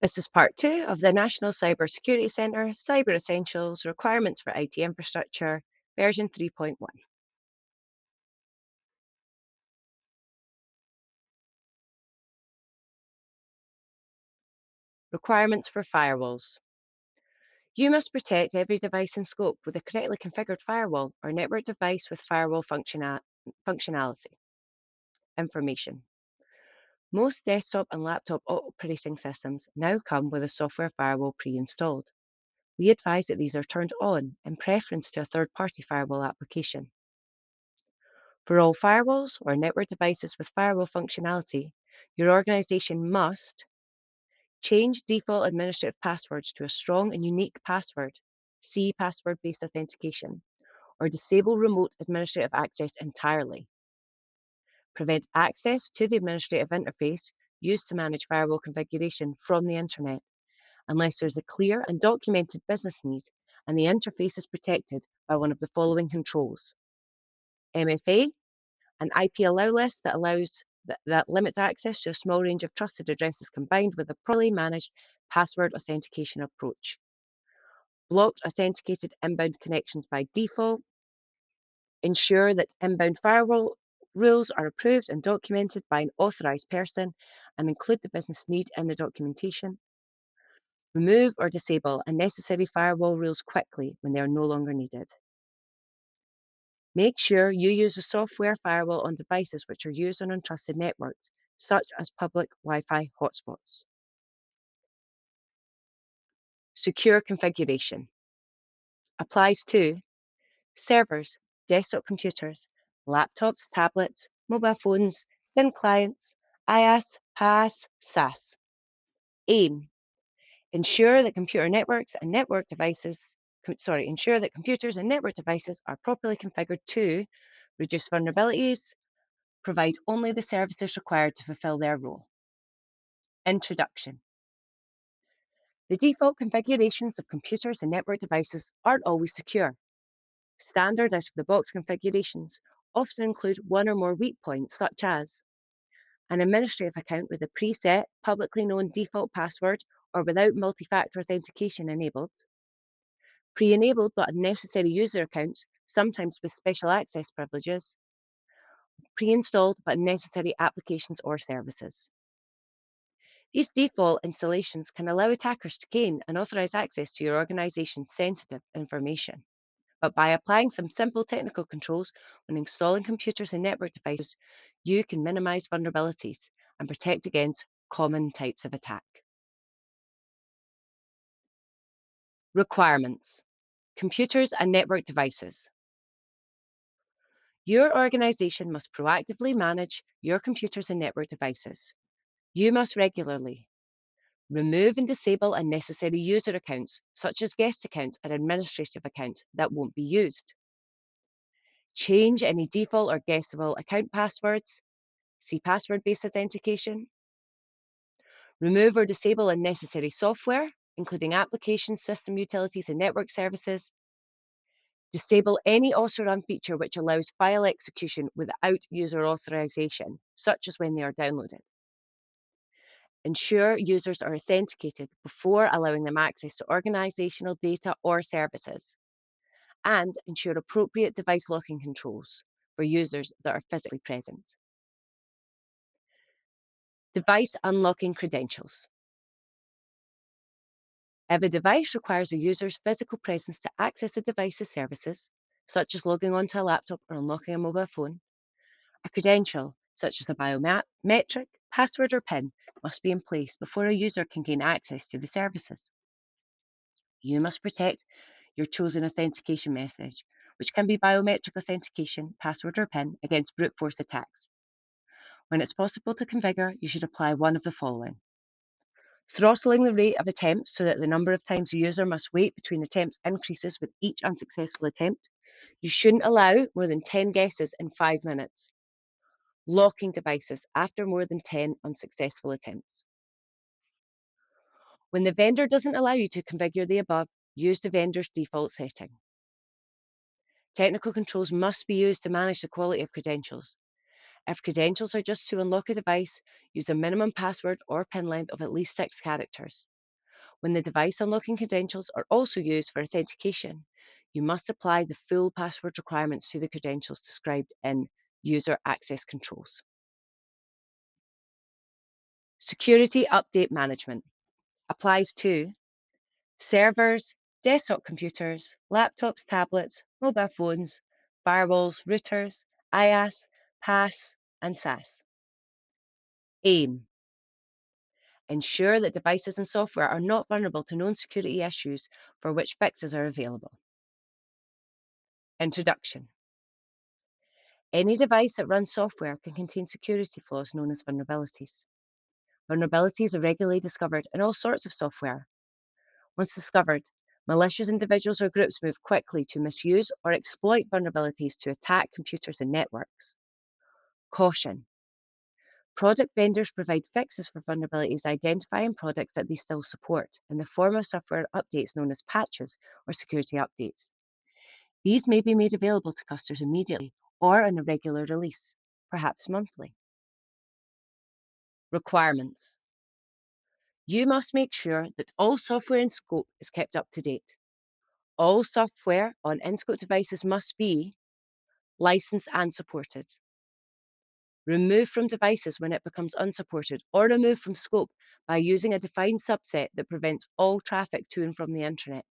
This is part 2 of the National Cyber Security Centre Cyber Essentials Requirements for IT Infrastructure, version 3.1. Requirements for firewalls. You must protect every device in scope with a correctly configured firewall or network device with firewall functionality. Information. Most desktop and laptop operating systems now come with a software firewall pre-installed. We advise that these are turned on in preference to a third-party firewall application. For all firewalls or network devices with firewall functionality, your organization must change default administrative passwords to a strong and unique password, see password-based authentication, or disable remote administrative access entirely. Prevent access to the administrative interface used to manage firewall configuration from the internet, unless there's a clear and documented business need and the interface is protected by one of the following controls: MFA, an IP allow list that limits access to a small range of trusted addresses combined with a properly managed password authentication approach. Blocked authenticated inbound connections by default. Ensure that inbound firewall rules are approved and documented by an authorized person and include the business need in the documentation. Remove or disable unnecessary firewall rules quickly when they are no longer needed. Make sure you use a software firewall on devices which are used on untrusted networks, such as public Wi-Fi hotspots. Secure configuration applies to servers, desktop computers, laptops, tablets, mobile phones, thin clients, IaaS, PaaS, SaaS. Aim: ensure that computers and network devices are properly configured to reduce vulnerabilities, provide only the services required to fulfill their role. Introduction. The default configurations of computers and network devices aren't always secure. Standard out-of-the-box configurations often include one or more weak points, such as an administrative account with a preset, publicly known default password or without multi-factor authentication enabled, pre-enabled but unnecessary user accounts, sometimes with special access privileges, pre-installed but unnecessary applications or services. These default installations can allow attackers to gain unauthorized access to your organization's sensitive information. But by applying some simple technical controls when installing computers and network devices, you can minimize vulnerabilities and protect against common types of attack. Requirements: computers and network devices. Your organization must proactively manage your computers and network devices. You must regularly remove and disable unnecessary user accounts, such as guest accounts and administrative accounts that won't be used. Change any default or guessable account passwords. See password-based authentication. Remove or disable unnecessary software, including applications, system utilities, and network services. Disable any auto-run feature which allows file execution without user authorization, such as when they are downloaded. Ensure users are authenticated before allowing them access to organizational data or services. And ensure appropriate device locking controls for users that are physically present. Device unlocking credentials. If a device requires a user's physical presence to access the device's services, such as logging onto a laptop or unlocking a mobile phone, a credential, such as a biometric, password, or PIN, must be in place before a user can gain access to the services. You must protect your chosen authentication method, which can be biometric authentication, password, or PIN, against brute force attacks. When it's possible to configure, you should apply one of the following: throttling the rate of attempts so that the number of times a user must wait between attempts increases with each unsuccessful attempt. You shouldn't allow more than 10 guesses in 5 minutes. Locking devices after more than 10 unsuccessful attempts. When the vendor doesn't allow you to configure the above, use the vendor's default setting. Technical controls must be used to manage the quality of credentials. If credentials are just to unlock a device, use a minimum password or PIN length of at least 6 characters. When the device unlocking credentials are also used for authentication, you must apply the full password requirements to the credentials described in User Access Controls. Security Update Management applies to servers, desktop computers, laptops, tablets, mobile phones, firewalls, routers, IaaS, PaaS, and SaaS. Aim: ensure that devices and software are not vulnerable to known security issues for which fixes are available. Introduction: any device that runs software can contain security flaws known as vulnerabilities. Vulnerabilities are regularly discovered in all sorts of software. Once discovered, malicious individuals or groups move quickly to misuse or exploit vulnerabilities to attack computers and networks. Caution: product vendors provide fixes for vulnerabilities identified in products that they still support in the form of software updates known as patches or security updates. These may be made available to customers immediately or on a regular release, perhaps monthly. Requirements: you must make sure that all software in scope is kept up to date. All software on in-scope devices must be licensed and supported. Remove from devices when it becomes unsupported or removed from scope by using a defined subset that prevents all traffic to and from the internet.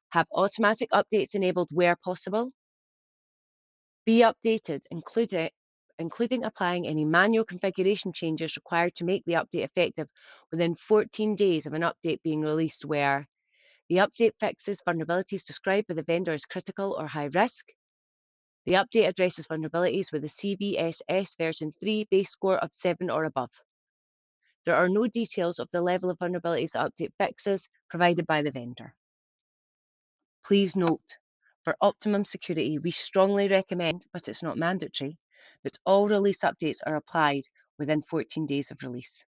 Have automatic updates enabled where possible. Be updated, including applying any manual configuration changes required to make the update effective within 14 days of an update being released where the update fixes vulnerabilities described by the vendor as critical or high risk. The update addresses vulnerabilities with a CVSS version 3 base score of 7 or above. There are no details of the level of vulnerabilities the update fixes provided by the vendor. Please note, for optimum security, we strongly recommend, but it's not mandatory, that all release updates are applied within 14 days of release.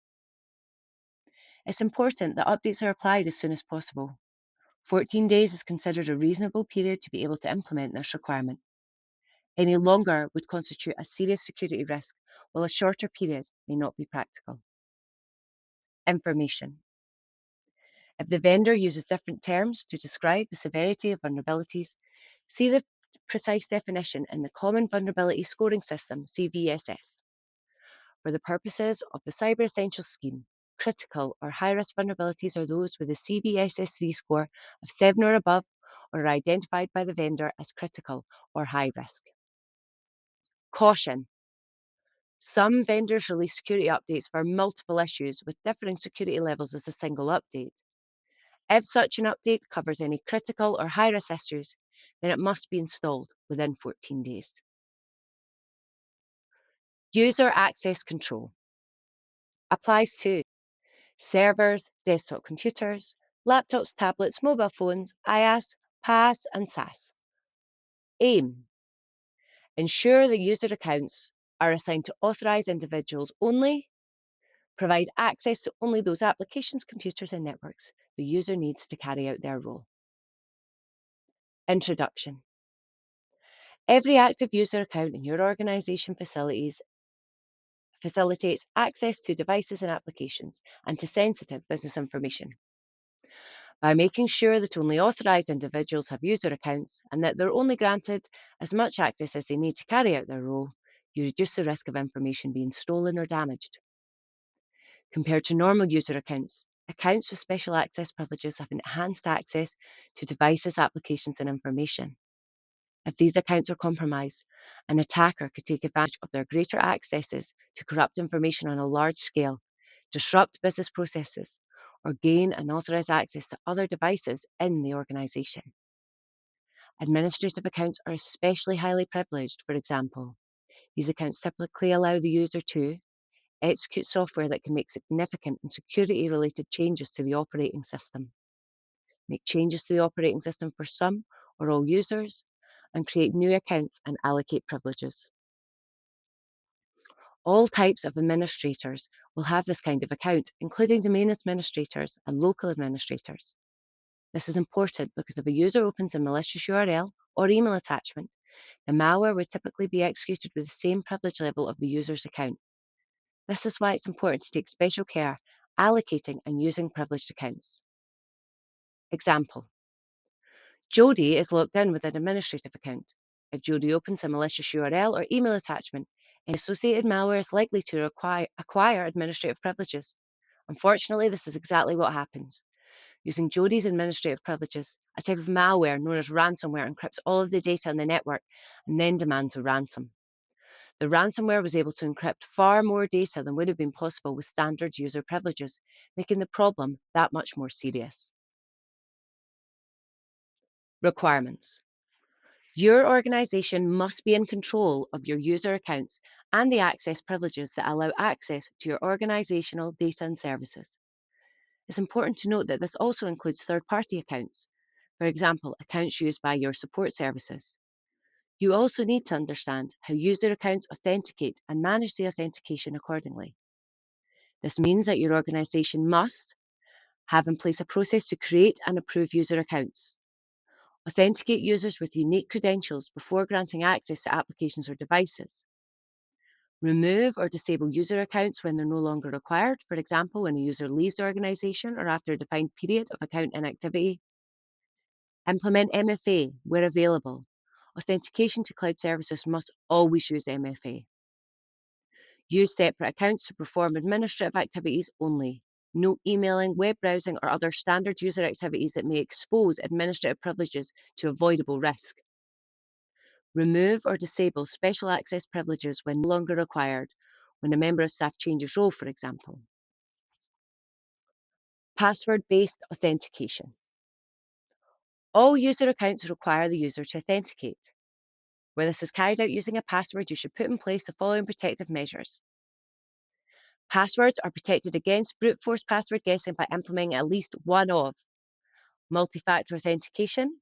It's important that updates are applied as soon as possible. 14 days is considered a reasonable period to be able to implement this requirement. Any longer would constitute a serious security risk, while a shorter period may not be practical. Information: if the vendor uses different terms to describe the severity of vulnerabilities, see the precise definition in the Common Vulnerability Scoring System, CVSS. For the purposes of the Cyber Essentials Scheme, critical or high-risk vulnerabilities are those with a CVSS3 score of 7 or above or are identified by the vendor as critical or high risk. Caution: some vendors release security updates for multiple issues with differing security levels as a single update. If such an update covers any critical or high-risk issues, then it must be installed within 14 days. User access control applies to servers, desktop computers, laptops, tablets, mobile phones, IaaS, PaaS, and SaaS. Aim: ensure that user accounts are assigned to authorized individuals only. Provide access to only those applications, computers, and networks the user needs to carry out their role. Introduction: every active user account in your organization facilitates access to devices and applications and to sensitive business information. By making sure that only authorized individuals have user accounts and that they're only granted as much access as they need to carry out their role, you reduce the risk of information being stolen or damaged. Compared to normal user accounts, accounts with special access privileges have enhanced access to devices, applications, and information. If these accounts are compromised, an attacker could take advantage of their greater accesses to corrupt information on a large scale, disrupt business processes, or gain unauthorized access to other devices in the organization. Administrative accounts are especially highly privileged. For example, these accounts typically allow the user to execute software that can make significant and security-related changes to the operating system, make changes to the operating system for some or all users, and create new accounts and allocate privileges. All types of administrators will have this kind of account, including domain administrators and local administrators. This is important because if a user opens a malicious URL or email attachment, The malware would typically be executed with the same privilege level of the user's account. This is why it's important to take special care allocating and using privileged accounts. Example: Jody is logged in with an administrative account. If Jody opens a malicious URL or email attachment, any associated malware is likely to acquire administrative privileges. Unfortunately, this is exactly what happens. Using Jody's administrative privileges, a type of malware known as ransomware encrypts all of the data on the network and then demands a ransom. The ransomware was able to encrypt far more data than would have been possible with standard user privileges, making the problem that much more serious. Requirements. Your organization must be in control of your user accounts and the access privileges that allow access to your organizational data and services. It's important to note that this also includes third-party accounts, for example, accounts used by your support services. You also need to understand how user accounts authenticate and manage the authentication accordingly. This means that your organization must have in place a process to create and approve user accounts, authenticate users with unique credentials before granting access to applications or devices, remove or disable user accounts when they're no longer required, for example, when a user leaves the organization or after a defined period of account inactivity, implement MFA where available. Authentication to cloud services must always use MFA. Use separate accounts to perform administrative activities only. No emailing, web browsing, or other standard user activities that may expose administrative privileges to avoidable risk. Remove or disable special access privileges when no longer required, when a member of staff changes role, for example. Password-based authentication. All user accounts require the user to authenticate. Where this is carried out using a password, you should put in place the following protective measures. Passwords are protected against brute force password guessing by implementing at least one of multi-factor authentication,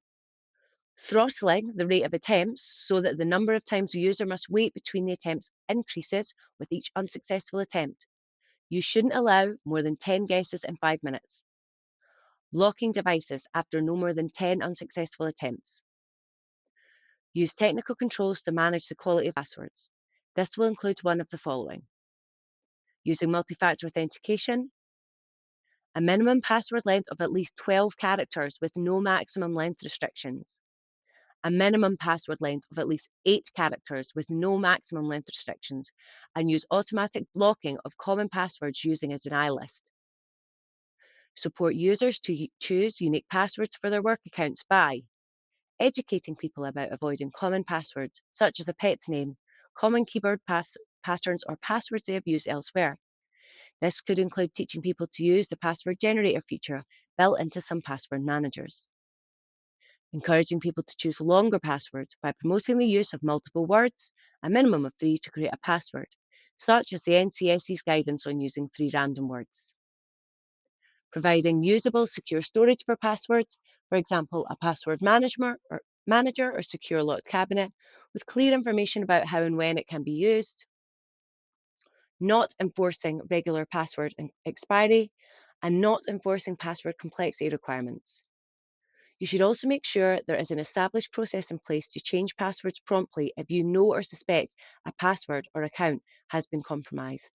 throttling the rate of attempts so that the number of times the user must wait between the attempts increases with each unsuccessful attempt. You shouldn't allow more than 10 guesses in 5 minutes. Locking devices after no more than 10 unsuccessful attempts. Use technical controls to manage the quality of passwords. This will include one of the following: using multi-factor authentication, a minimum password length of at least 12 characters with no maximum length restrictions, a minimum password length of at least 8 characters with no maximum length restrictions, and use automatic blocking of common passwords using a denial list. Support users to choose unique passwords for their work accounts by educating people about avoiding common passwords, such as a pet's name, common keyboard patterns, or passwords they have used elsewhere. This could include teaching people to use the password generator feature built into some password managers. Encouraging people to choose longer passwords by promoting the use of multiple words, a minimum of 3 to create a password, such as the NCSE's guidance on using 3 random words. Providing usable, secure storage for passwords, for example, a password manager or secure locked cabinet with clear information about how and when it can be used. Not enforcing regular password expiry, and not enforcing password complexity requirements. You should also make sure there is an established process in place to change passwords promptly if you know or suspect a password or account has been compromised.